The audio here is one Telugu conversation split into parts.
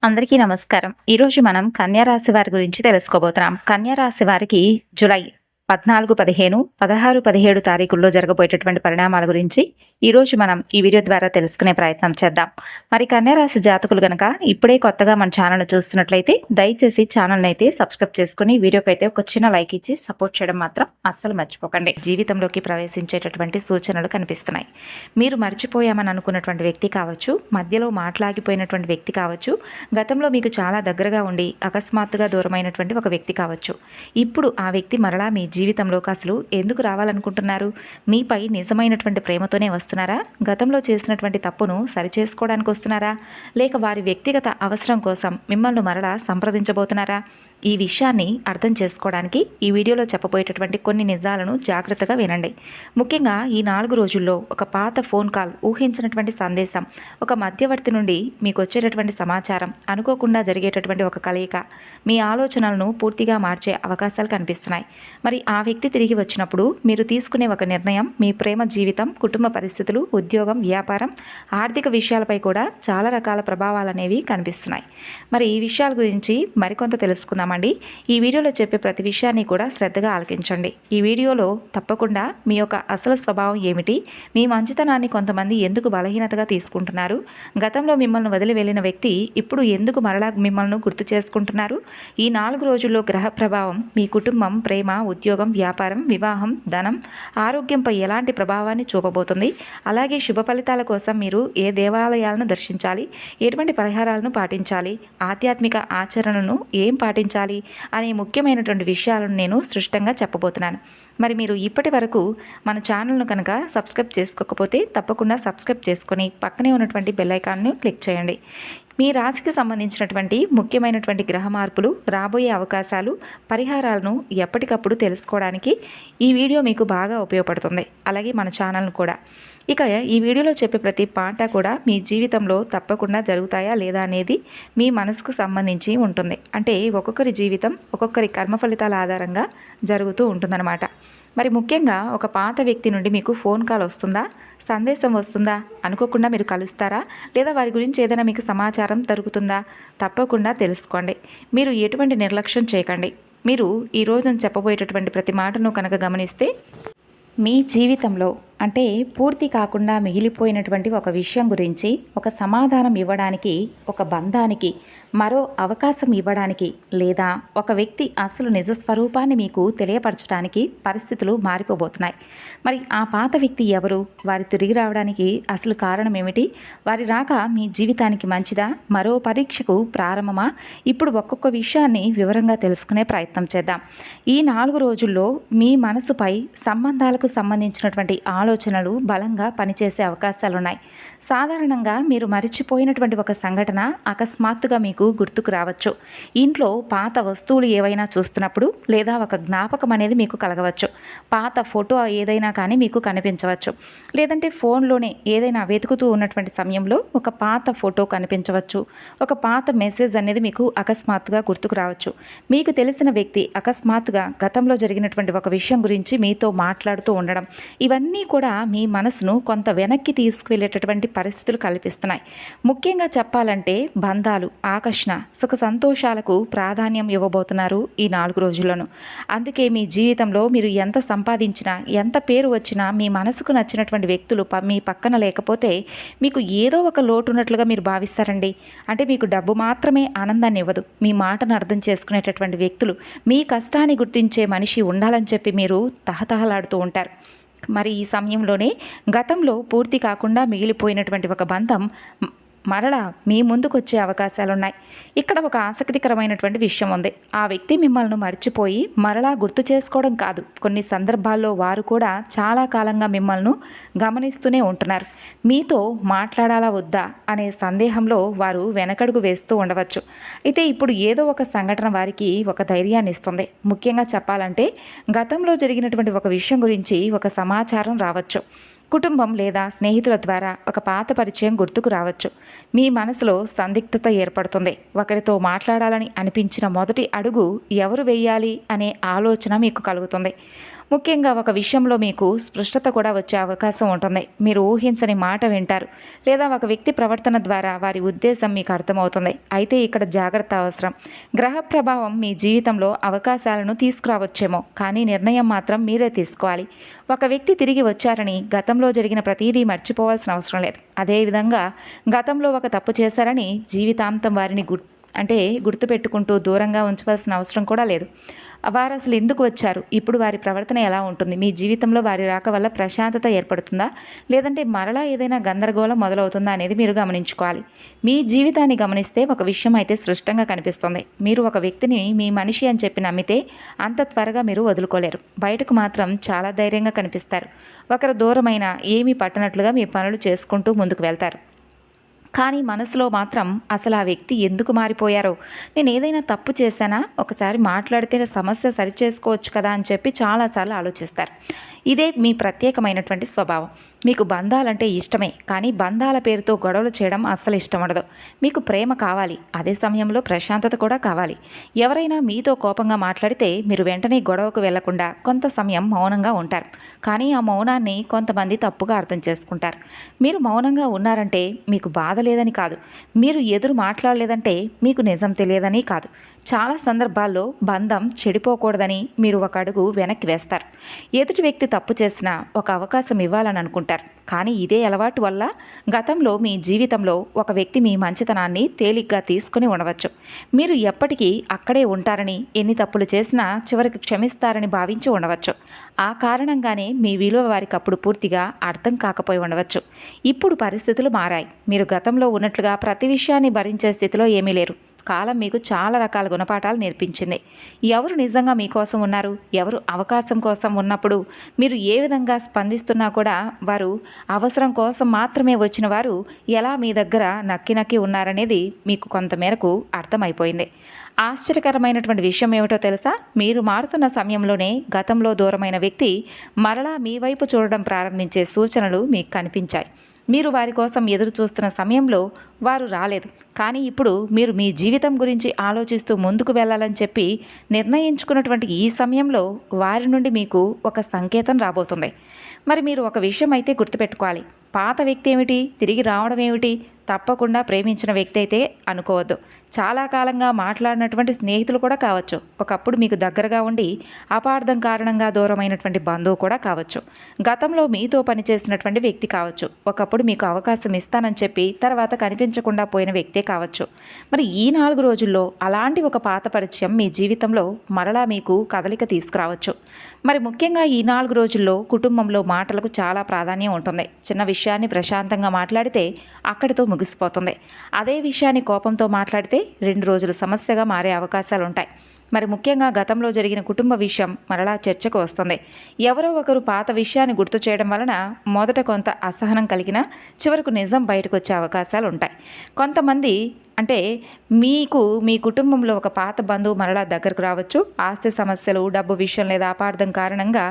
అందరికీ నమస్కారం. ఈరోజు మనం కన్యా రాశి వారి గురించి తెలుసుకోబోతున్నాం. కన్యా రాశి వారికి జూలై 14, 15, 16, 17 తారీఖుల్లో జరగబోయేటటువంటి పరిణామాల గురించి ఈరోజు మనం ఈ వీడియో ద్వారా తెలుసుకునే ప్రయత్నం చేద్దాం. మరి కన్యా రాశి జాతకులు గనక ఇప్పుడే కొత్తగా మన ఛానల్‌ను చూస్తున్నట్లయితే దయచేసి ఛానల్‌ని అయితే సబ్స్క్రైబ్ చేసుకొని వీడియోకైతే ఒక చిన్న లైక్ ఇచ్చి సపోర్ట్ చేయడం మాత్రం అస్సలు మర్చిపోకండి. జీవితంలోకి ప్రవేశించేటటువంటి సూచనలు కనిపిస్తున్నాయి. మీరు మర్చిపోయామని అనుకున్నటువంటి వ్యక్తి కావచ్చు, మధ్యలో మాట్లాగిపోయినటువంటి వ్యక్తి కావచ్చు, గతంలో మీకు చాలా దగ్గరగా ఉండి అకస్మాత్తుగా దూరమైనటువంటి ఒక వ్యక్తి కావచ్చు. ఇప్పుడు ఆ వ్యక్తి మరలా మీ జీవితంలోకి అసలు ఎందుకు రావాలనుకుంటున్నారు? మీపై నిజమైనటువంటి ప్రేమతోనే వస్తున్నారా? గతంలో చేసినటువంటి తప్పును సరిచేసుకోవడానికి వస్తున్నారా? లేక వారి వ్యక్తిగత అవసరం కోసం మిమ్మల్ని మరలా సంప్రదించబోతున్నారా? ఈ విషయాన్ని అర్థం చేసుకోవడానికి ఈ వీడియోలో చెప్పబోయేటటువంటి కొన్ని నిజాలను జాగ్రత్తగా వినండి. ముఖ్యంగా ఈ 4 రోజుల్లో ఒక పాత ఫోన్ కాల్, ఊహించినటువంటి సందేశం, ఒక మధ్యవర్తి నుండి మీకు వచ్చేటటువంటి సమాచారం, అనుకోకుండా జరిగేటటువంటి ఒక కలయిక మీ ఆలోచనలను పూర్తిగా మార్చే అవకాశాలు కనిపిస్తున్నాయి. మరి ఆ వ్యక్తి తిరిగి వచ్చినప్పుడు మీరు తీసుకునే ఒక నిర్ణయం మీ ప్రేమ జీవితం, కుటుంబ పరిస్థితులు, ఉద్యోగం, వ్యాపారం, ఆర్థిక విషయాలపై కూడా చాలా రకాల ప్రభావాలు అనేవి కనిపిస్తున్నాయి. మరి ఈ విషయాల గురించి మరికొంత తెలుసుకుందాం. ఈ వీడియోలో చెప్పే ప్రతి విషయాన్ని కూడా శ్రద్ధగా ఆలకించండి. ఈ వీడియోలో తప్పకుండా మీ యొక్క అసలు స్వభావం ఏమిటి, మీ మంచితనాన్ని కొంతమంది ఎందుకు బలహీనతగా తీసుకుంటున్నారు, గతంలో మిమ్మల్ని వదిలి వెళ్ళిన వ్యక్తి ఇప్పుడు ఎందుకు మరలా మిమ్మల్ని గుర్తు చేసుకుంటున్నారు, ఈ 4 రోజుల్లో గ్రహ ప్రభావం మీ కుటుంబం, ప్రేమ, ఉద్యోగం, వ్యాపారం, వివాహం, ధనం, ఆరోగ్యంపై ఎలాంటి ప్రభావాన్ని చూపబోతుంది, అలాగే శుభ ఫలితాల కోసం మీరు ఏ దేవాలయాలను దర్శించాలి, ఎటువంటి పరిహారాలను పాటించాలి, ఆధ్యాత్మిక ఆచరణను ఏం పాటించాలి అనే ముఖ్యమైనటువంటి విషయాలను నేను స్పష్టంగా చెప్పబోతున్నాను. మరి మీరు ఇప్పటి వరకు మన ఛానల్ను కనుక సబ్స్క్రైబ్ చేసుకోకపోతే తప్పకుండా సబ్స్క్రైబ్ చేసుకొని పక్కనే ఉన్నటువంటి బెల్ ఐకాన్ను క్లిక్ చేయండి. మీ రాశికి సంబంధించినటువంటి ముఖ్యమైనటువంటి గ్రహ మార్పులు, రాబోయే అవకాశాలు, పరిహారాలను ఎప్పటికప్పుడు తెలుసుకోవడానికి ఈ వీడియో మీకు బాగా ఉపయోగపడుతుంది. అలాగే మన ఛానల్ను కూడా. ఇక ఈ వీడియోలో చెప్పే ప్రతి పాట కూడా మీ జీవితంలో తప్పకుండా జరుగుతాయా లేదా అనేది మీ మనసుకు సంబంధించి ఉంటుంది. అంటే ఒక్కొక్కరి జీవితం ఒక్కొక్కరి కర్మ ఫలితాల ఆధారంగా జరుగుతూ ఉంటుందన్నమాట. మరి ముఖ్యంగా ఒక పాత వ్యక్తి నుండి మీకు ఫోన్ కాల్ వస్తుందా, సందేశం వస్తుందా, అనుకోకుండా మీరు కలుస్తారా, లేదా వారి గురించి ఏదైనా మీకు సమాచారం దొరుకుతుందా? తప్పకుండా తెలుసుకోండి. మీరు ఎటువంటి నిర్లక్ష్యం చేయకండి. మీరు ఈ రోజు నేను చెప్పబోయేటటువంటి ప్రతి మాటను కనుక గమనిస్తే మీ జీవితంలో అంటే పూర్తి కాకుండా మిగిలిపోయినటువంటి ఒక విషయం గురించి ఒక సమాధానం ఇవ్వడానికి, ఒక బంధానికి మరో అవకాశం ఇవ్వడానికి, లేదా ఒక వ్యక్తి అసలు నిజ స్వరూపాన్ని మీకు తెలియపరచడానికి పరిస్థితులు మారిపోబోతున్నాయి. మరి ఆ పాత వ్యక్తి ఎవరు? వారి తిరిగి రావడానికి అసలు కారణం ఏమిటి? వారి రాక మీ జీవితానికి మంచిదా, మరో పరీక్షకు ప్రారంభమా? ఇప్పుడు ఒక్కొక్క విషయాన్ని వివరంగా తెలుసుకునే ప్రయత్నం చేద్దాం. ఈ 4 రోజుల్లో మీ మనసుపై సంబంధాలకు సంబంధించినటువంటి ఆలోచనలు బలంగా పనిచేసే అవకాశాలున్నాయి. సాధారణంగా మీరు మరిచిపోయినటువంటి ఒక సంఘటన అకస్మాత్తుగా మీకు గుర్తుకు రావచ్చు. ఇంట్లో పాత వస్తువులు ఏవైనా చూస్తున్నప్పుడు, లేదా ఒక జ్ఞాపకం అనేది మీకు కలగవచ్చు. పాత ఫోటో ఏదైనా కానీ మీకు కనిపించవచ్చు. లేదంటే ఫోన్లోనే ఏదైనా వెతుకుతూ ఉన్నటువంటి సమయంలో ఒక పాత ఫోటో కనిపించవచ్చు. ఒక పాత మెసేజ్ అనేది మీకు అకస్మాత్తుగా గుర్తుకు రావచ్చు. మీకు తెలిసిన వ్యక్తి అకస్మాత్తుగా గతంలో జరిగినటువంటి ఒక విషయం గురించి మీతో మాట్లాడుతూ ఉండడం, ఇవన్నీ కూడా మీ మనసును కొంత వెనక్కి తీసుకువెళ్ళేటటువంటి పరిస్థితులు కల్పిస్తున్నాయి. ముఖ్యంగా చెప్పాలంటే బంధాలు, ఆకర్షణ, సుఖ సంతోషాలకు ప్రాధాన్యం ఇవ్వబోతున్నారు ఈ 4 రోజుల్లోనూ. అందుకే మీ జీవితంలో మీరు ఎంత సంపాదించినా, ఎంత పేరు వచ్చినా, మీ మనసుకు నచ్చినటువంటి వ్యక్తులు మీ పక్కన లేకపోతే మీకు ఏదో ఒక లోటు ఉన్నట్లుగా మీరు భావిస్తారండి. అంటే మీకు డబ్బు మాత్రమే ఆనందాన్ని ఇవ్వదు. మీ మాటను అర్థం చేసుకునేటటువంటి వ్యక్తులు, మీ కష్టాన్ని గుర్తించే మనిషి ఉండాలని చెప్పి మీరు తహతహలాడుతూ ఉంటారు. మరి ఈ సమయంలోనే గతంలో పూర్తి కాకుండా మిగిలిపోయినటువంటి ఒక బంధం మరలా మీ ముందుకు వచ్చే అవకాశాలున్నాయి. ఇక్కడ ఒక ఆసక్తికరమైనటువంటి విషయం ఉంది. ఆ వ్యక్తి మిమ్మల్ని మర్చిపోయి మరలా గుర్తు చేసుకోవడం కాదు, కొన్ని సందర్భాల్లో వారు కూడా చాలా కాలంగా మిమ్మల్ని గమనిస్తూనే ఉంటున్నారు. మీతో మాట్లాడాలా వద్దా అనే సందేహంలో వారు వెనకడుగు వేస్తూ ఉండవచ్చు. అయితే ఇప్పుడు ఏదో ఒక సంఘటన వారికి ఒక ధైర్యాన్ని ఇస్తుంది. ముఖ్యంగా చెప్పాలంటే గతంలో జరిగినటువంటి ఒక విషయం గురించి ఒక సమాచారం రావచ్చు. కుటుంబం లేదా స్నేహితుల ద్వారా ఒక పాత పరిచయం గుర్తుకు రావచ్చు. మీ మనసులో సందిగ్ధత ఏర్పడుతుంది. ఒకరితో మాట్లాడాలని అనిపించిన మొదటి అడుగు ఎవరు వేయాలి అనే ఆలోచన మీకు కలుగుతుంది. ముఖ్యంగా ఒక విషయంలో మీకు స్పష్టత కూడా వచ్చే అవకాశం ఉంటుంది. మీరు ఊహించని మాట వింటారు, లేదా ఒక వ్యక్తి ప్రవర్తన ద్వారా వారి ఉద్దేశం మీకు అర్థమవుతుంది. అయితే ఇక్కడ జాగ్రత్త అవసరం. గ్రహ ప్రభావం మీ జీవితంలో అవకాశాలను తీసుకురావచ్చేమో, కానీ నిర్ణయం మాత్రం మీరే తీసుకోవాలి. ఒక వ్యక్తి తిరిగి వచ్చారని గతంలో జరిగిన ప్రతీదీ మర్చిపోవాల్సిన అవసరం లేదు. అదేవిధంగా గతంలో ఒక తప్పు చేశారని జీవితాంతం వారిని గుర్తుపెట్టుకుంటూ దూరంగా ఉంచవలసిన అవసరం కూడా లేదు. వారు అసలు ఎందుకు వచ్చారు, ఇప్పుడు వారి ప్రవర్తన ఎలా ఉంటుంది, మీ జీవితంలో వారి రాక వల్ల ప్రశాంతత ఏర్పడుతుందా, లేదంటే మరలా ఏదైనా గందరగోళం మొదలవుతుందా అనేది మీరు గమనించుకోవాలి. మీ జీవితాన్ని గమనిస్తే ఒక విషయం అయితే స్పష్టంగా కనిపిస్తుంది. మీరు ఒక వ్యక్తిని మీ మనిషి అని చెప్పి నమ్మితే అంత త్వరగా మీరు వదులుకోలేరు. బయటకు మాత్రం చాలా ధైర్యంగా కనిపిస్తారు. ఒకరు దూరమైన ఏమీ పట్టనట్లుగా మీ పనులు చేసుకుంటూ ముందుకు వెళ్తారు. కానీ మనసులో మాత్రం అసలు ఆ వ్యక్తి ఎందుకు మారిపోయారో, నేను ఏదైనా తప్పు చేశానా, ఒకసారి మాట్లాడితే సమస్య సరిచేసుకోవచ్చు కదా అని చెప్పి చాలాసార్లు ఆలోచిస్తారు. ఇదే మీ ప్రత్యేకమైనటువంటి స్వభావం. మీకు బంధాలంటే ఇష్టమే, కానీ బంధాల పేరుతో గొడవలు చేయడం అస్సలు ఇష్టం ఉండదు. మీకు ప్రేమ కావాలి, అదే సమయంలో ప్రశాంతత కూడా కావాలి. ఎవరైనా మీతో కోపంగా మాట్లాడితే మీరు వెంటనే గొడవకు వెళ్లకుండా కొంత సమయం మౌనంగా ఉంటారు. కానీ ఆ మౌనాన్ని కొంతమంది తప్పుగా అర్థం చేసుకుంటారు. మీరు మౌనంగా ఉన్నారంటే మీకు బాధ లేదని కాదు, మీరు ఎదురు మాట్లాడలేదంటే మీకు నిజం తెలియదని కాదు. చాలా సందర్భాల్లో బంధం చెడిపోకూడదని మీరు ఒక అడుగు వెనక్కి వేస్తారు. ఎదుటి వ్యక్తి తప్పు చేసినా ఒక అవకాశం ఇవ్వాలని అనుకుంటారు. కానీ ఇదే అలవాటు వల్ల గతంలో మీ జీవితంలో ఒక వ్యక్తి మీ మంచితనాన్ని తేలిగ్గా తీసుకుని ఉండవచ్చు. మీరు ఎప్పటికీ అక్కడే ఉంటారని, ఎన్ని తప్పులు చేసినా చివరికి క్షమిస్తారని భావించి ఉండవచ్చు. ఆ కారణంగానే మీ విలువ వారికి అప్పుడు పూర్తిగా అర్థం కాకపోయి ఉండవచ్చు. ఇప్పుడు పరిస్థితులు మారాయి. మీరు గతంలో ఉన్నట్లుగా ప్రతి విషయాన్ని భరించే స్థితిలో ఏమీ లేరు. కాలం మీకు చాలా రకాల గుణపాఠాలు నేర్పించింది. ఎవరు నిజంగా మీకోసం ఉన్నారు, ఎవరు అవకాశం కోసం ఉన్నప్పుడు మీరు ఏ విధంగా స్పందిస్తున్నా కూడా వారు అవసరం కోసం మాత్రమే వచ్చిన వారు ఎలా మీ దగ్గర నక్కి ఉన్నారనేది మీకు కొంతమేరకు అర్థమైపోయింది. ఆశ్చర్యకరమైనటువంటి విషయం ఏమిటో తెలుసా, మీరు మారుతున్న సమయంలోనే గతంలో దూరమైన వ్యక్తి మరలా మీ వైపు చూడడం ప్రారంభించే సూచనలు మీకు కనిపించాయి. మీరు వారి కోసం ఎదురు చూస్తున్న సమయంలో వారు రాలేదు. కానీ ఇప్పుడు మీరు మీ జీవితం గురించి ఆలోచిస్తూ ముందుకు వెళ్ళాలని చెప్పి నిర్ణయించుకున్నటువంటి ఈ సమయంలో వారి నుండి మీకు ఒక సంకేతం రాబోతుంది. మరి మీరు ఒక విషయం అయితే గుర్తుపెట్టుకోవాలి. పాత వ్యక్తి ఏమిటి, తిరిగి రావడం ఏమిటి, తప్పకుండా ప్రేమించిన వ్యక్తి అయితే అనుకోవద్దు. చాలా కాలంగా మాట్లాడినటువంటి స్నేహితులు కూడా కావచ్చు. ఒకప్పుడు మీకు దగ్గరగా ఉండి అపార్థం కారణంగా దూరమైనటువంటి బంధువు కూడా కావచ్చు. గతంలో మీతో పనిచేసినటువంటి వ్యక్తి కావచ్చు. ఒకప్పుడు మీకు అవకాశం ఇస్తానని చెప్పి తర్వాత కనిపించకుండా పోయిన వ్యక్తే కావచ్చు. మరి ఈ 4 రోజుల్లో అలాంటి ఒక పాత పరిచయం మీ జీవితంలో మరలా మీకు కదలిక తీసుకురావచ్చు. మరి ముఖ్యంగా ఈ 4 రోజుల్లో కుటుంబంలో మాటలకు చాలా ప్రాధాన్యం ఉంటుంది. చిన్న విషయాన్ని ప్రశాంతంగా మాట్లాడితే అక్కడితో ముగిసిపోతుంది. అదే విషయాన్ని కోపంతో మాట్లాడితే 2 రోజుల సమస్యగా మారే అవకాశాలుంటాయి. మరి ముఖ్యంగా గతంలో జరిగిన కుటుంబ విషయం మరలా చర్చకు వస్తుంది. ఎవరో ఒకరు పాత విషయాన్ని గుర్తు చేయడం వలన మొదట కొంత అసహనం కలిగినా చివరకు నిజం బయటకు వచ్చే అవకాశాలు ఉంటాయి. కొంతమంది మీకు మీ కుటుంబంలో ఒక పాత బంధువు మరలా దగ్గరకు రావచ్చు. ఆస్తి సమస్యలు, డబ్బు విషయం లేదా అపార్థం కారణంగా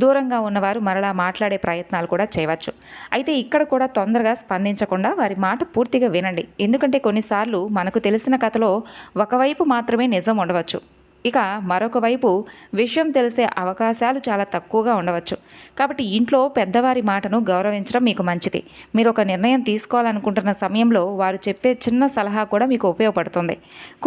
దూరంగా ఉన్నవారు మరలా మాట్లాడే ప్రయత్నాలు కూడా చేయవచ్చు. అయితే ఇక్కడ కూడా తొందరగా స్పందించకుండా వారి మాట పూర్తిగా వినండి. ఎందుకంటే కొన్నిసార్లు మనకు తెలిసిన కథలో ఒకవైపు మాత్రమే నిజం ఉండవచ్చు, ఇక మరొక వైపు విషయం తెలిసే అవకాశాలు చాలా తక్కువగా ఉండవచ్చు. కాబట్టి ఇంట్లో పెద్దవారి మాటను గౌరవించడం మీకు మంచిది. మీరు ఒక నిర్ణయం తీసుకోవాలనుకుంటున్న సమయంలో వారు చెప్పే చిన్న సలహా కూడా మీకు ఉపయోగపడుతుంది.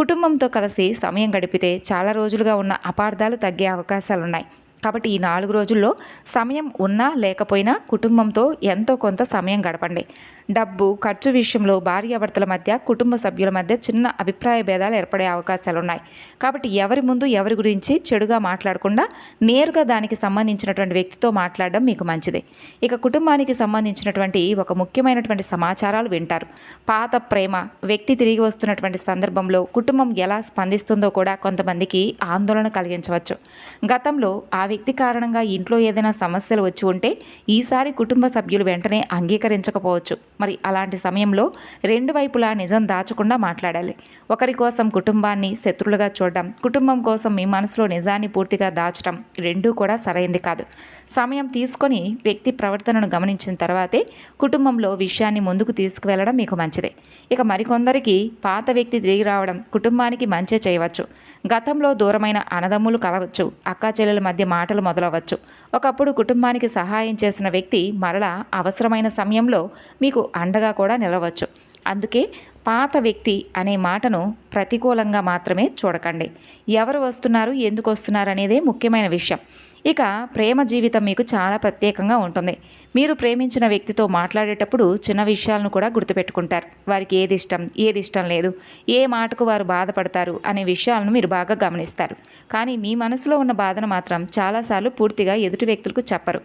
కుటుంబంతో కలిసి సమయం గడిపితే చాలా రోజులుగా ఉన్న అపార్థాలు తగ్గే అవకాశాలున్నాయి. కాబట్టి ఈ 4 రోజుల్లో సమయం ఉన్నా లేకపోయినా కుటుంబంతో ఎంతో కొంత సమయం గడపండి. డబ్బు ఖర్చు విషయంలో భార్యాభర్తల మధ్య, కుటుంబ సభ్యుల మధ్య చిన్న అభిప్రాయ భేదాలు ఏర్పడే అవకాశాలున్నాయి. కాబట్టి ఎవరి ముందు ఎవరి గురించి చెడుగా మాట్లాడకుండా నేరుగా దానికి సంబంధించినటువంటి వ్యక్తితో మాట్లాడడం మీకు మంచిది. ఇక కుటుంబానికి సంబంధించినటువంటి ఒక ముఖ్యమైనటువంటి సమాచారాలు వింటారు. పాత ప్రేమ వ్యక్తి తిరిగి వస్తున్నటువంటి సందర్భంలో కుటుంబం ఎలా స్పందిస్తుందో కూడా కొంతమందికి ఆందోళన కలిగించవచ్చు. గతంలో ఆ వ్యక్తి కారణంగా ఇంట్లో ఏదైనా సమస్యలు వచ్చి ఉంటే ఈసారి కుటుంబ సభ్యులు వెంటనే అంగీకరించకపోవచ్చు. మరి అలాంటి సమయంలో రెండు వైపులా నిజం దాచకుండా మాట్లాడాలి. ఒకరి కోసం కుటుంబాన్ని శత్రులుగా చూడడం, కుటుంబం కోసం మీ మనసులో నిజాన్ని పూర్తిగా దాచడం రెండూ కూడా సరైంది కాదు. సమయం తీసుకొని వ్యక్తి ప్రవర్తనను గమనించిన తర్వాతే కుటుంబంలో విషయాన్ని ముందుకు తీసుకువెళ్ళడం మీకు మంచిదే. ఇక మరికొందరికి పాత వ్యక్తి తిరిగి రావడం కుటుంబానికి మంచి చేయవచ్చు. గతంలో దూరమైన అన్నదమ్ములు కలవచ్చు, అక్కా చెల్లెల మధ్య మాటలు మొదలవచ్చు. ఒకప్పుడు కుటుంబానికి సహాయం చేసిన వ్యక్తి మరలా అవసరమైన సమయంలో మీకు అండగా కూడా నిలవచ్చు. అందుకే పాత వ్యక్తి అనే మాటను ప్రతికూలంగా మాత్రమే చూడకండి. ఎవరు వస్తున్నారు, ఎందుకు వస్తున్నారు అనేదే ముఖ్యమైన విషయం. ఇక ప్రేమ జీవితం మీకు చాలా ప్రత్యేకంగా ఉంటుంది. మీరు ప్రేమించిన వ్యక్తితో మాట్లాడేటప్పుడు చిన్న విషయాలను కూడా గుర్తుపెట్టుకుంటారు. వారికి ఏది ఇష్టం లేదు, ఏ మాటకు వారు బాధపడతారు అనే విషయాలను మీరు బాగా గమనిస్తారు. కానీ మీ మనసులో ఉన్న బాధను మాత్రం చాలాసార్లు పూర్తిగా ఎదుటి వ్యక్తులకు చెప్పరు.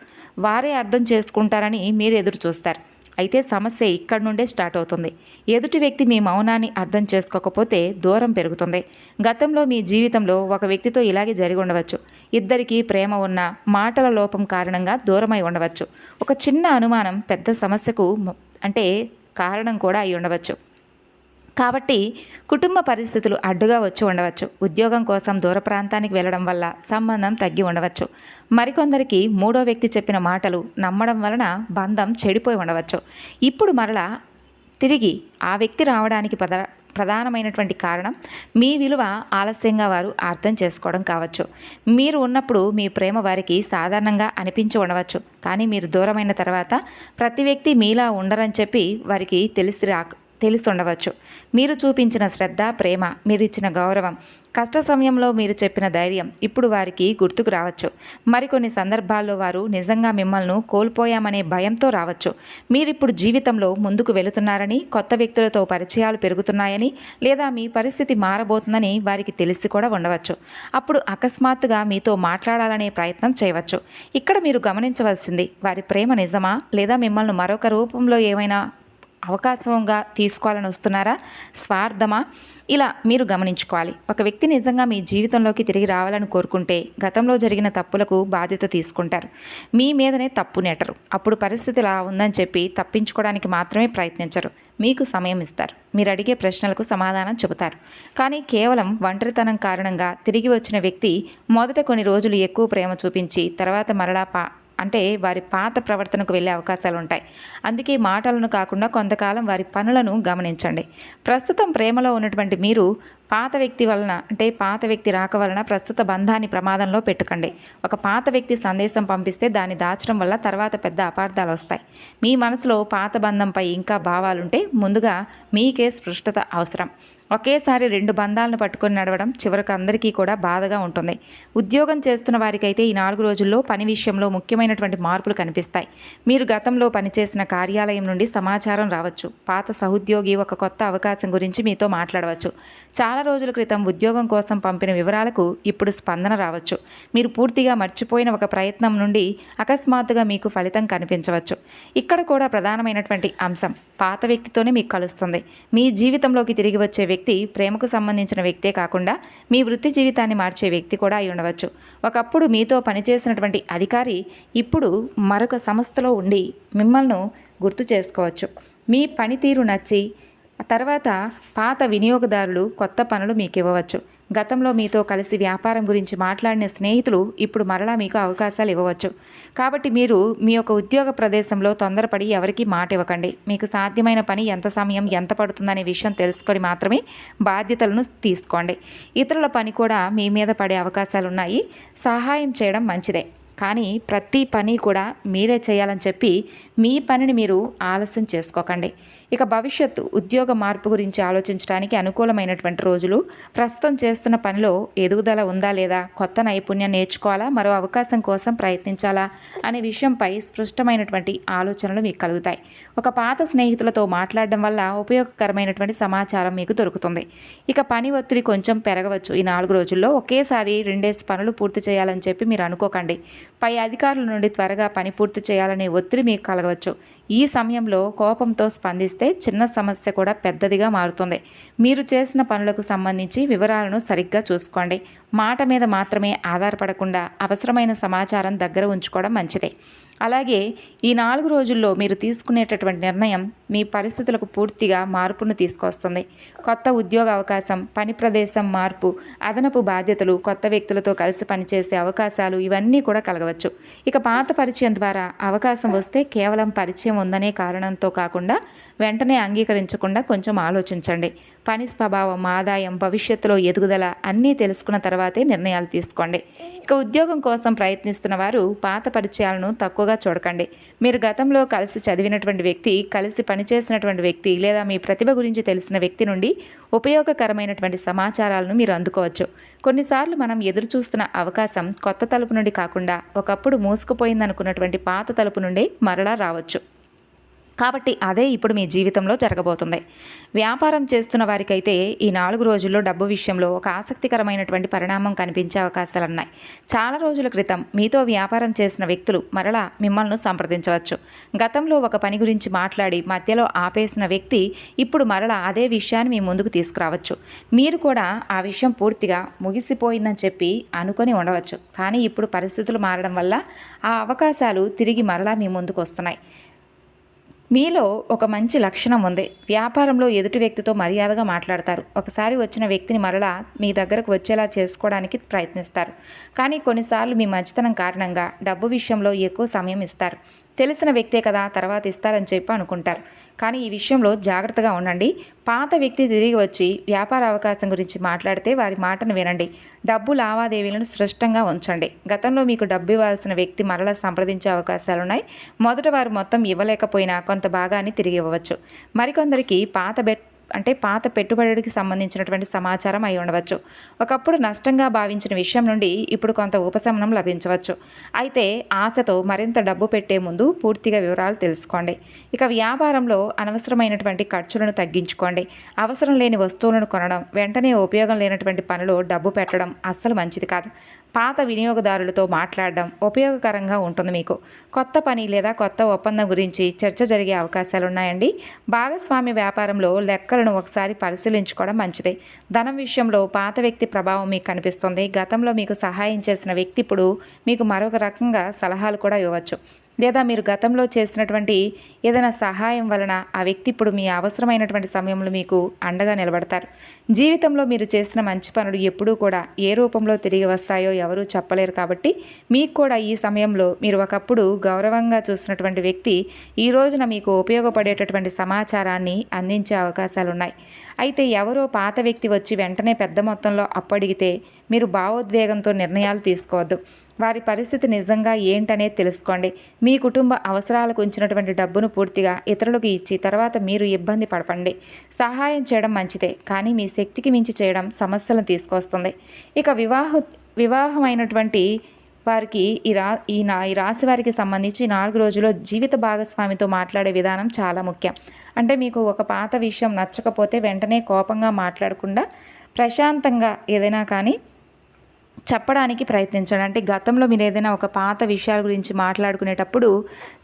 వారే అర్థం చేసుకుంటారని మీరు ఎదురు చూస్తారు. అయితే సమస్య ఇక్కడి నుండే స్టార్ట్ అవుతుంది. ఎదుటి వ్యక్తి మీ మౌనాన్ని అర్థం చేసుకోకపోతే దూరం పెరుగుతుంది. గతంలో మీ జీవితంలో ఒక వ్యక్తితో ఇలాగే జరిగి ఉండవచ్చు. ఇద్దరికీ ప్రేమ ఉన్న మాటల లోపం కారణంగా దూరమై ఉండవచ్చు. ఒక చిన్న అనుమానం పెద్ద సమస్యకు కారణం కూడా అయి ఉండవచ్చు. కాబట్టి కుటుంబ పరిస్థితులు అడ్డుగా వచ్చి ఉండవచ్చు. ఉద్యోగం కోసం దూర ప్రాంతానికి వెళ్ళడం వల్ల సంబంధం తగ్గి ఉండవచ్చు. మరికొందరికి మూడో వ్యక్తి చెప్పిన మాటలు నమ్మడం వలన బంధం చెడిపోయి ఉండవచ్చు. ఇప్పుడు మరలా తిరిగి ఆ వ్యక్తి రావడానికి ప్రధానమైనటువంటి కారణం మీ విలువ ఆలస్యంగా వారు అర్థం చేసుకోవడం కావచ్చు. మీరు ఉన్నప్పుడు మీ ప్రేమ వారికి సాధారణంగా అనిపించి ఉండవచ్చు. కానీ మీరు దూరమైన తర్వాత ప్రతి వ్యక్తి మీలా ఉండరని చెప్పి వారికి తెలుస్తుండవచ్చు. మీరు చూపించిన శ్రద్ధ, ప్రేమ, మీరిచ్చిన గౌరవం, కష్ట సమయంలో మీరు చెప్పిన ధైర్యం ఇప్పుడు వారికి గుర్తుకు రావచ్చు. మరికొన్ని సందర్భాల్లో వారు నిజంగా మిమ్మల్ని కోల్పోయామనే భయంతో రావచ్చు. మీరిప్పుడు జీవితంలో ముందుకు వెళుతున్నారని, కొత్త వ్యక్తులతో పరిచయాలు పెరుగుతున్నాయని, లేదా మీ పరిస్థితి మారబోతుందని వారికి తెలిసి కూడా ఉండవచ్చు. అప్పుడు అకస్మాత్తుగా మీతో మాట్లాడాలనే ప్రయత్నం చేయవచ్చు. ఇక్కడ మీరు గమనించవలసింది వారి ప్రేమ నిజమా, లేదా మిమ్మల్ని మరొక రూపంలో ఏమైనా అవకాశంగా తీసుకోవాలని వస్తున్నారా, స్వార్థమా, ఇలా మీరు గమనించుకోవాలి. ఒక వ్యక్తి నిజంగా మీ జీవితంలోకి తిరిగి రావాలని కోరుకుంటే గతంలో జరిగిన తప్పులకు బాధ్యత తీసుకుంటారు. మీ మీదనే తప్పు నెట్టరు. అప్పుడు పరిస్థితి ఇలా ఉందని చెప్పి తప్పించుకోవడానికి మాత్రమే ప్రయత్నించరు. మీకు సమయం ఇస్తారు. మీరు అడిగే ప్రశ్నలకు సమాధానం చెబుతారు. కానీ కేవలం ఒంటరితనం కారణంగా తిరిగి వచ్చిన వ్యక్తి మొదట కొన్ని రోజులు ఎక్కువ ప్రేమ చూపించి తర్వాత మరలా వారి పాత ప్రవర్తనకు వెళ్ళే అవకాశాలు ఉంటాయి. అందుకే మాటలను కాకుండా కొంతకాలం వారి పనులను గమనించండి. ప్రస్తుతం ప్రేమలో ఉన్నటువంటి మీరు పాత వ్యక్తి రాక వలన ప్రస్తుత బంధాన్ని ప్రమాదంలో పెట్టుకండి. ఒక పాత వ్యక్తి సందేశం పంపిస్తే దాన్ని దాచడం వల్ల తర్వాత పెద్ద అపార్థాలు వస్తాయి. మీ మనసులో పాత బంధంపై ఇంకా భావాలుంటే ముందుగా మీకే స్పష్టత అవసరం. ఒకేసారి రెండు బంధాలను పట్టుకొని నడవడం చివరికి అందరికీ కూడా బాధగా ఉంటుంది. ఉద్యోగం చేస్తున్న వారికైతే ఈ 4 రోజుల్లో పని విషయంలో ముఖ్యమైనటువంటి మార్పులు కనిపిస్తాయి. మీరు గతంలో పనిచేసిన కార్యాలయం నుండి సమాచారం రావచ్చు. పాత సహోద్యోగి ఒక కొత్త అవకాశం గురించి మీతో మాట్లాడవచ్చు. చాలా రోజుల క్రితం ఉద్యోగం కోసం పంపిన వివరాలకు ఇప్పుడు స్పందన రావచ్చు. మీరు పూర్తిగా మర్చిపోయిన ఒక ప్రయత్నం నుండి అకస్మాత్తుగా మీకు ఫలితం కనిపించవచ్చు. ఇక్కడ కూడా ప్రధానమైనటువంటి అంశం పాత వ్యక్తితోనే మీకు కలుస్తుంది. మీ జీవితంలోకి తిరిగి వచ్చే వ్యక్తి ప్రేమకు సంబంధించిన వ్యక్తే కాకుండా మీ వృత్తి జీవితాన్ని మార్చే వ్యక్తి కూడా అయి ఉండవచ్చు. ఒకప్పుడు మీతో పనిచేసినటువంటి అధికారి ఇప్పుడు మరొక సంస్థలో ఉండి మిమ్మల్ని గుర్తు చేసుకోవచ్చు. మీ పనితీరు నచ్చి తర్వాత పాత వినియోగదారులు కొత్త పనులు మీకు ఇవ్వవచ్చు. గతంలో మీతో కలిసి వ్యాపారం గురించి మాట్లాడిన స్నేహితులు ఇప్పుడు మరలా మీకు అవకాశాలు ఇవ్వవచ్చు. కాబట్టి మీరు మీ యొక్క ఉద్యోగ ప్రదేశంలో తొందరపడి ఎవరికీ మాట ఇవ్వకండి. మీకు సాధ్యమైన పని ఎంత సమయం ఎంత పడుతుందనే విషయం తెలుసుకొని మాత్రమే బాధ్యతలను తీసుకోండి. ఇతరుల పని కూడా మీ మీద పడే అవకాశాలు ఉన్నాయి. సహాయం చేయడం మంచిదే, కానీ ప్రతి పని కూడా మీరే చేయాలని చెప్పి మీ పనిని మీరు ఆలస్యం చేసుకోకండి. ఇక భవిష్యత్తు ఉద్యోగ మార్పు గురించి ఆలోచించడానికి అనుకూలమైనటువంటి రోజులు. ప్రస్తుతం చేస్తున్న పనిలో ఎదుగుదల ఉందా లేదా, కొత్త నైపుణ్యం నేర్చుకోవాలా, మరో అవకాశం కోసం ప్రయత్నించాలా అనే విషయంపై స్పష్టమైనటువంటి ఆలోచనలు మీకు కలుగుతాయి. ఒక పాత స్నేహితులతో మాట్లాడడం వల్ల ఉపయోగకరమైనటువంటి సమాచారం మీకు దొరుకుతుంది. ఇక పని ఒత్తిడి కొంచెం పెరగవచ్చు. ఈ 4 రోజుల్లో ఒకేసారి 2 పనులు పూర్తి చేయాలని చెప్పి మీరు అనుకోకండి. పై అధికారుల నుండి త్వరగా పని పూర్తి చేయాలనే ఒత్తిడి మీకు కలగవచ్చు. ఈ సమయంలో కోపంతో స్పందిస్తే చిన్న సమస్య కూడా పెద్దదిగా మారుతుంది. మీరు చేసిన పనులకు సంబంధించి వివరాలను సరిగ్గా చూసుకోండి. మాట మీద మాత్రమే ఆధారపడకుండా అవసరమైన సమాచారం దగ్గర ఉంచుకోవడం మంచిదే. అలాగే ఈ 4 రోజుల్లో మీరు తీసుకునేటటువంటి నిర్ణయం మీ పరిస్థితులకు పూర్తిగా మార్పును తీసుకొస్తుంది. కొత్త ఉద్యోగ అవకాశం, పని ప్రదేశం మార్పు, అదనపు బాధ్యతలు, కొత్త వ్యక్తులతో కలిసి పనిచేసే అవకాశాలు ఇవన్నీ కూడా కలగవచ్చు. ఇక పాత పరిచయం ద్వారా అవకాశం వస్తే కేవలం పరిచయం ఉందనే కారణంతో కాకుండా వెంటనే అంగీకరించకుండా కొంచెం ఆలోచించండి. పని స్వభావం, ఆదాయం, భవిష్యత్తులో ఎదుగుదల అన్నీ తెలుసుకున్న తర్వాతే నిర్ణయాలు తీసుకోండి. ఇక ఉద్యోగం కోసం ప్రయత్నిస్తున్న వారు పాత పరిచయాలను తక్కువగా చూడకండి. మీరు గతంలో కలిసి చదివినటువంటి వ్యక్తి, కలిసి పనిచేసినటువంటి వ్యక్తి లేదా మీ ప్రతిభ గురించి తెలిసిన వ్యక్తి నుండి ఉపయోగకరమైనటువంటి సమాచారాలను మీరు అందుకోవచ్చు. కొన్నిసార్లు మనం ఎదురు చూస్తున్న అవకాశం కొత్త తలుపు నుండి కాకుండా ఒకప్పుడు మూసుకుపోయిందనుకున్నటువంటి పాత తలుపు నుండి మరలా రావచ్చు. కాబట్టి అదే ఇప్పుడు మీ జీవితంలో జరగబోతుంది. వ్యాపారం చేస్తున్న వారికైతే ఈ 4 రోజుల్లో డబ్బు విషయంలో ఒక ఆసక్తికరమైనటువంటి పరిణామం కనిపించే అవకాశాలున్నాయి. చాలా రోజుల క్రితం మీతో వ్యాపారం చేసిన వ్యక్తులు మరలా మిమ్మల్ని సంప్రదించవచ్చు. గతంలో ఒక పని గురించి మాట్లాడి మధ్యలో ఆపేసిన వ్యక్తి ఇప్పుడు మరలా అదే విషయాన్ని మీ ముందుకు తీసుకురావచ్చు. మీరు కూడా ఆ విషయం పూర్తిగా ముగిసిపోయిందని చెప్పి అనుకొని ఉండవచ్చు. కానీ ఇప్పుడు పరిస్థితులు మారడం వల్ల ఆ అవకాశాలు తిరిగి మరలా మీ ముందుకు వస్తున్నాయి. మీలో ఒక మంచి లక్షణం ఉంది. వ్యాపారంలో ఎదుటి వ్యక్తితో మర్యాదగా మాట్లాడతారు. ఒకసారి వచ్చిన వ్యక్తిని మరలా మీ దగ్గరకు వచ్చేలా చేసుకోవడానికి ప్రయత్నిస్తారు. కానీ కొన్నిసార్లు మీ మంచితనం కారణంగా డబ్బు విషయంలో ఎక్కువ సమయం ఇస్తారు. తెలిసిన వ్యక్తే కదా తర్వాత ఇస్తారని చెప్పి అనుకుంటారు. కానీ ఈ విషయంలో జాగ్రత్తగా ఉండండి. పాత వ్యక్తి తిరిగి వచ్చి వ్యాపార అవకాశం గురించి మాట్లాడితే వారి మాటను వినండి. డబ్బు లావాదేవీలను స్పష్టంగా ఉంచండి. గతంలో మీకు డబ్బు ఇవ్వాల్సిన వ్యక్తి మరలా సంప్రదించే అవకాశాలున్నాయి. మొదట వారు మొత్తం ఇవ్వలేకపోయినా కొంత భాగాన్ని తిరిగి ఇవ్వవచ్చు. మరికొందరికి పాత పెట్టుబడికి సంబంధించినటువంటి సమాచారం అయి ఉండవచ్చు. ఒకప్పుడు నష్టంగా భావించిన విషయం నుండి ఇప్పుడు కొంత ఉపశమనం లభించవచ్చు. అయితే ఆశతో మరింత డబ్బు పెట్టే ముందు పూర్తిగా వివరాలు తెలుసుకోండి. ఇక వ్యాపారంలో అనవసరమైనటువంటి ఖర్చులను తగ్గించుకోండి. అవసరం లేని వస్తువులను కొనడం, వెంటనే ఉపయోగం లేనటువంటి పనిలో డబ్బు పెట్టడం అస్సలు మంచిది కాదు. పాత వినియోగదారులతో మాట్లాడడం ఉపయోగకరంగా ఉంటుంది. మీకు కొత్త పని లేదా కొత్త ఒప్పందం గురించి చర్చ జరిగే అవకాశాలున్నాయండి. భాగస్వామ్య వ్యాపారంలో లెక్కలను ఒకసారి పరిశీలించుకోవడం మంచిదే. ధనం విషయంలో పాత వ్యక్తి ప్రభావం మీకు కనిపిస్తుంది. గతంలో మీకు సహాయం చేసిన వ్యక్తి ఇప్పుడు మీకు మరొక రకంగా సలహాలు కూడా ఇవ్వచ్చు. లేదా మీరు గతంలో చేసినటువంటి ఏదైనా సహాయం వలన ఆ వ్యక్తి ఇప్పుడు మీ అవసరమైనటువంటి సమయంలో మీకు అండగా నిలబడతారు. జీవితంలో మీరు చేసిన మంచి పనులు ఎప్పుడూ కూడా ఏ రూపంలో తిరిగి వస్తాయో ఎవరూ చెప్పలేరు. కాబట్టి మీకు కూడా ఈ సమయంలో మీరు ఒకప్పుడు గౌరవంగా చూసినటువంటి వ్యక్తి ఈ రోజున మీకు ఉపయోగపడేటటువంటి సమాచారాన్ని అందించే అవకాశాలున్నాయి. అయితే ఎవరో పాత వ్యక్తి వచ్చి వెంటనే పెద్ద మొత్తంలో అప్పు అడిగితే మీరు భావోద్వేగంతో నిర్ణయాలు తీసుకోవద్దు. వారి పరిస్థితి నిజంగా ఏంటనేది తెలుసుకోండి. మీ కుటుంబ అవసరాలకు ఉంచినటువంటి డబ్బును పూర్తిగా ఇతరులకు ఇచ్చి తర్వాత మీరు ఇబ్బంది పడకండి. సహాయం చేయడం మంచిదే, కానీ మీ శక్తికి మించి చేయడం సమస్యలను తీసుకొస్తుంది. ఇక వివాహమైనటువంటి వారికి ఈ రాశి వారికి సంబంధించి 4 రోజుల్లో జీవిత భాగస్వామితో మాట్లాడే విధానం చాలా ముఖ్యం. అంటే మీకు ఒక పాత విషయం నచ్చకపోతే వెంటనే కోపంగా మాట్లాడకుండా ప్రశాంతంగా ఏదైనా కానీ చెప్పడానికి ప్రయత్నించండి. అంటే గతంలో మీరు ఏదైనా ఒక పాత విషయాల గురించి మాట్లాడుకునేటప్పుడు,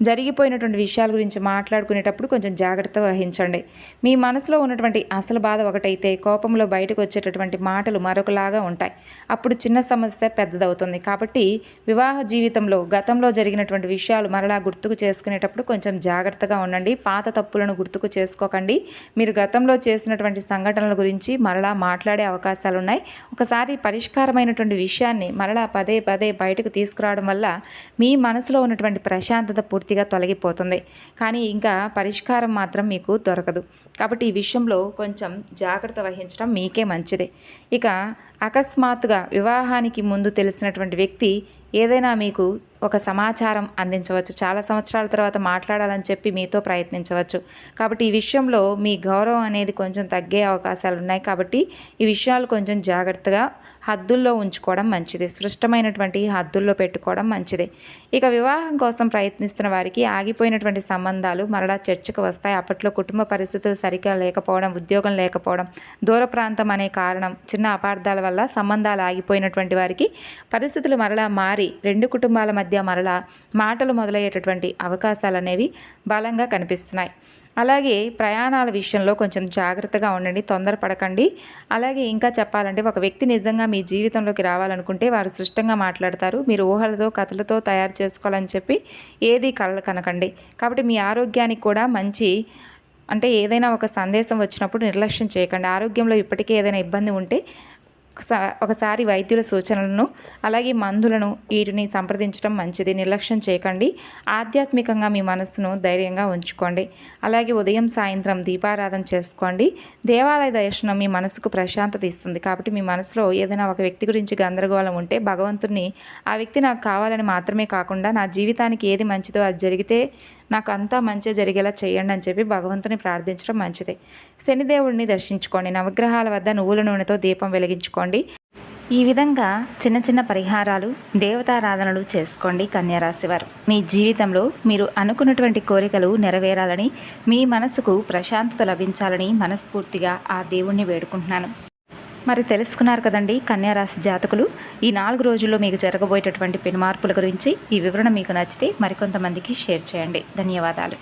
జరిగిపోయినటువంటి విషయాల గురించి మాట్లాడుకునేటప్పుడు కొంచెం జాగ్రత్త వహించండి. మీ మనసులో ఉన్నటువంటి అసలు బాధ ఒకటైతే కోపంలో బయటకు వచ్చేటటువంటి మాటలు మరొకలాగా ఉంటాయి. అప్పుడు చిన్న సమస్య పెద్దదవుతుంది. కాబట్టి వివాహ జీవితంలో గతంలో జరిగినటువంటి విషయాలు మరలా గుర్తుకు చేసుకునేటప్పుడు కొంచెం జాగ్రత్తగా ఉండండి. పాత తప్పులను గుర్తుకు చేసుకోకండి. మీరు గతంలో చేసినటువంటి సంఘటనల గురించి మరలా మాట్లాడే అవకాశాలున్నాయి. ఒకసారి పరిష్కారమైనటువంటి విషయాన్ని మరలా పదే పదే బయటకు తీసుకురావడం వల్ల మీ మనసులో ఉన్నటువంటి ప్రశాంతత పూర్తిగా తొలగిపోతుంది. కానీ ఇంకా పరిష్కారం మాత్రం మీకు దొరకదు. కాబట్టి ఈ విషయంలో కొంచెం జాగ్రత్త వహించడం మీకే మంచిది. ఇక అకస్మాత్తుగా వివాహానికి ముందు తెలిసినటువంటి వ్యక్తి ఏదైనా మీకు ఒక సమాచారం అందించవచ్చు. చాలా సంవత్సరాల తర్వాత మాట్లాడాలని చెప్పి మీతో ప్రయత్నించవచ్చు. కాబట్టి ఈ విషయంలో మీ గౌరవం అనేది కొంచెం తగ్గే అవకాశాలు ఉన్నాయి. కాబట్టి ఈ విషయాలు కొంచెం జాగ్రత్తగా హద్దుల్లో ఉంచుకోవడం మంచిది. స్పష్టమైనటువంటి హద్దుల్లో పెట్టుకోవడం మంచిది. ఇక వివాహం కోసం ప్రయత్నిస్తున్న వారికి ఆగిపోయినటువంటి సంబంధాలు మరలా చర్చకు వస్తాయి. అప్పట్లో కుటుంబ పరిస్థితులు సరిగ్గా లేకపోవడం, ఉద్యోగం లేకపోవడం, దూర ప్రాంతం అనే కారణం, చిన్న అపార్థాల వల్ల సంబంధాలు ఆగిపోయినటువంటి వారికి పరిస్థితులు మరలా మారి 2 కుటుంబాల మధ్య మరలా మాటలు మొదలయ్యేటటువంటి అవకాశాలు అనేవి బలంగా కనిపిస్తున్నాయి. అలాగే ప్రయాణాల విషయంలో కొంచెం జాగ్రత్తగా ఉండండి, తొందరపడకండి. అలాగే ఇంకా చెప్పాలంటే ఒక వ్యక్తి నిజంగా మీ జీవితంలోకి రావాలనుకుంటే వారు స్పష్టంగా మాట్లాడతారు. మీరు ఊహలతో, కథలతో తయారు చేసుకోవాలని చెప్పి ఏది కలలు కనకండి. కాబట్టి మీ ఆరోగ్యానికి కూడా మంచి అంటే ఏదైనా ఒక సందేశం వచ్చినప్పుడు నిర్లక్ష్యం చేయకండి. ఆరోగ్యంలో ఇప్పటికే ఏదైనా ఇబ్బంది ఉంటే ఒకసారి వైద్యుల సూచనలను అలాగే మందులను వీటిని సంప్రదించడం మంచిది. నిర్లక్ష్యం చేయకండి. ఆధ్యాత్మికంగా మీ మనసును ధైర్యంగా ఉంచుకోండి. అలాగే ఉదయం సాయంత్రం దీపారాధన చేసుకోండి. దేవాలయ దర్శనం మీ మనసుకు ప్రశాంతత ఇస్తుంది. కాబట్టి మీ మనసులో ఏదైనా ఒక వ్యక్తి గురించి గందరగోళం ఉంటే భగవంతుని ఆ వ్యక్తి నాకు కావాలని మాత్రమే కాకుండా నా జీవితానికి ఏది మంచిదో అది జరిగితే నాకు అంతా మంచిగా జరిగేలా చేయండి అని చెప్పి భగవంతుని ప్రార్థించడం మంచిది. శనిదేవుడిని దర్శించుకోండి. నవగ్రహాల వద్ద నువ్వుల నూనెతో దీపం వెలిగించుకోండి. ఈ విధంగా చిన్న చిన్న పరిహారాలు, దేవతారాధనలు చేసుకోండి కన్యారాశి వారు. మీ జీవితంలో మీరు అనుకున్నటువంటి కోరికలు నెరవేరాలని, మీ మనసుకు ప్రశాంతత లభించాలని మనస్ఫూర్తిగా ఆ దేవుణ్ణి వేడుకుంటున్నాను. మరి తెలుసుకున్నారు కదండి కన్యారాశి జాతకులు, ఈ 4 రోజుల్లో మీకు జరగబోయేటటువంటి పెను మార్పుల గురించి. ఈ వివరణ మీకు నచ్చితే మరికొంతమందికి షేర్ చేయండి. ధన్యవాదాలు.